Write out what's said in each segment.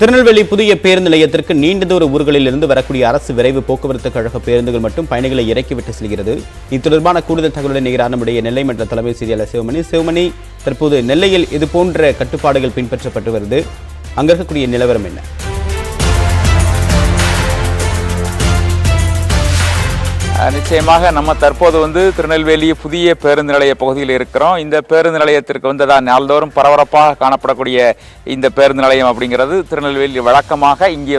திருநெல்வேலி புதிய பேருந்து நிலையத்திற்கு நீண்ட தூர ஊர்களில் இருந்து வரக்கூடிய அரசு விரைவு போக்குவரத்து கழக பேருந்துகள் மட்டும் பயணிகளை இறக்கிவிட்டு செல்கிறது. இது தொடர்பான கூடுதல் தகவலுடன் நிகரான நம்முடைய நெல்லை மன்ற தலைமை செய்தியாளர் சிவமணி. தற்போது நெல்லையில் இதுபோன்ற கட்டுப்பாடுகள் பின்பற்றப்பட்டு வருது. அங்க இருக்கக்கூடிய நிலவரம் என்ன? நிச்சயமாக நம்ம தற்போது திருநெல்வேலி புதிய பேருந்து நிலைய பகுதியில் இருக்கிறோம். இந்த பேருந்து நிலையத்திற்கு நாள்தோறும் பரபரப்பாக காணப்படக்கூடிய இந்த பேருந்து நிலையம் அப்படிங்கிறது திருநெல்வேலி வழக்கமாக இங்கே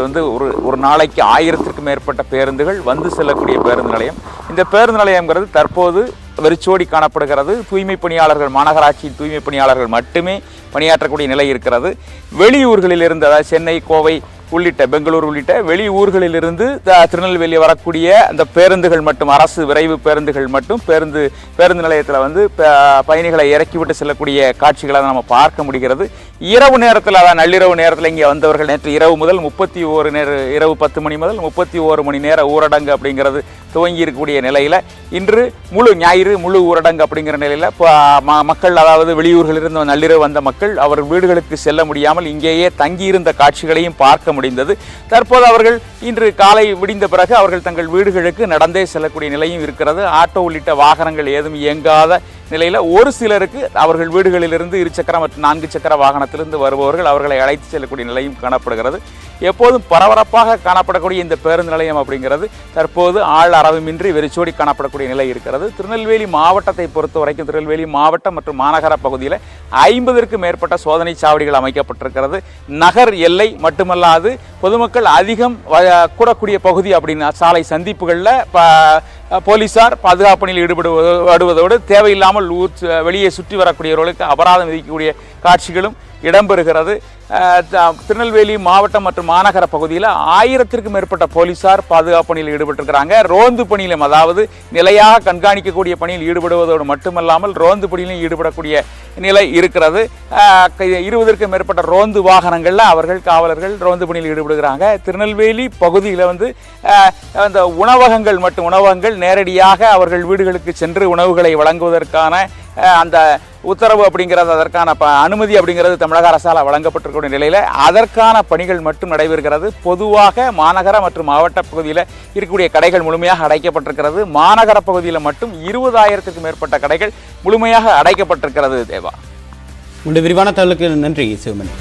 ஒரு நாளைக்கு 1000க்கும் மேற்பட்ட பேருந்துகள் வந்து செல்லக்கூடிய பேருந்து நிலையம். இந்த பேருந்து நிலையம்ங்கிறது தற்போது வெறிச்சோடி காணப்படுகிறது. தூய்மை பணியாளர்கள், மாநகராட்சியின் தூய்மை பணியாளர்கள் மட்டுமே பணியாற்றக்கூடிய நிலை இருக்கிறது. வெளியூர்களிலிருந்து, அதாவது சென்னை, கோவை உள்ளிட்ட, பெங்களூர் உள்ளிட்ட வெளியூர்களிலிருந்து திருநெல்வேலி வரக்கூடிய அந்த பேருந்துகள் மட்டும், அரசு விரைவு பேருந்துகள் மட்டும் பேருந்து நிலையத்தில் பயணிகளை இறக்கிவிட்டு செல்லக்கூடிய காட்சிகளை நம்ம பார்க்க முடிகிறது. இரவு நேரத்தில், அதாவது நள்ளிரவு நேரத்தில் இங்கே வந்தவர்கள் நேற்று இரவு முதல் இரவு 10 மணி முதல் 31 மணி நேர ஊரடங்கு அப்படிங்கிறது துவங்கி இருக்கக்கூடிய நிலையில் இன்று முழு ஊரடங்கு அப்படிங்கிற நிலையில் மக்கள், அதாவது வெளியூர்களிலிருந்து நள்ளிரவு வந்த மக்கள் அவர் வீடுகளுக்கு செல்ல முடியாமல் இங்கேயே தங்கியிருந்த காட்சிகளையும் பார்க்க முடிந்தது. தற்போது அவர்கள் இன்று காலை விடிந்த பிறகு அவர்கள் தங்கள் வீடுகளுக்கு நடந்தே செல்லக்கூடிய நிலையும் இருக்கிறது. ஆட்டோ உள்ளிட்ட வாகனங்கள் ஏதும் இயங்காத நிலையில் ஒரு சிலருக்கு அவர்கள் வீடுகளிலிருந்து 2 சக்கர மற்றும் 4 சக்கர வாகனத்திலிருந்து வருபவர்கள் அவர்களை அழைத்து செல்லக்கூடிய நிலையும் காணப்படுகிறது. எப்போதும் பரபரப்பாக காணப்படக்கூடிய இந்த பேருந்து நிலையம் அப்படிங்கிறது தற்போது ஆள் அரவமின்றி வெறிச்சோடி காணப்படக்கூடிய நிலை இருக்கிறது. திருநெல்வேலி மாவட்டத்தை பொறுத்த வரைக்கும் திருநெல்வேலி மாவட்டம் மற்றும் மாநகர பகுதியில் 50க்கும் மேற்பட்ட சோதனை சாவடிகள் அமைக்கப்பட்டிருக்கிறது. நகர் எல்லை மட்டுமல்லாது பொதுமக்கள் அதிகம் கூடக்கூடிய பகுதி அப்படின்னா சாலை சந்திப்புகளில் போலீசார் பாதுகாப்பு பணியில் ஈடுபடுவதோடு தேவையில்லாமல் வெளியே சுற்றி வரக்கூடியவர்களுக்கு அபராதம் விதிக்கக்கூடிய காட்சிகளும் இடம்பெறுகிறது. திருநெல்வேலி மாவட்டம் மற்றும் மாநகர பகுதியில் 1000க்கும் மேற்பட்ட போலீசார் பாதுகாப்பு பணியில் ஈடுபட்டிருக்கிறாங்க. ரோந்து பணியிலும், அதாவது நிலையாக கண்காணிக்கக்கூடிய பணியில் ஈடுபடுவதோடு மட்டுமல்லாமல் ரோந்து பணியிலும் ஈடுபடக்கூடிய நிலை இருக்கிறது. 20க்கும் மேற்பட்ட ரோந்து வாகனங்களில் அவர்கள் காவலர்கள் ரோந்து பணியில் ஈடுபடுகிறாங்க. திருநெல்வேலி பகுதியில் அந்த உணவகங்கள் நேரடியாக அவர்கள் வீடுகளுக்கு சென்று உணவுகளை வழங்குவதற்கான அந்த உத்தரவு அப்படிங்கிறது, அதற்கான அனுமதி அப்படிங்கிறது தமிழக அரசால் வழங்கப்பட்டிருக்கிற நிலையில் அதற்கான பணிகள் மட்டும் நடைபெறுகிறது. பொதுவாக மாநகர மற்றும் மாவட்ட பகுதியில் இருக்கக்கூடிய கடைகள் முழுமையாக அடைக்கப்பட்டிருக்கிறது. மாநகர பகுதியில் மட்டும் 20,000க்கும் மேற்பட்ட கடைகள் முழுமையாக அடைக்கப்பட்டிருக்கிறது. தேவா, உங்களுடைய விரிவான தகவலுக்கு நன்றி சிவமணி.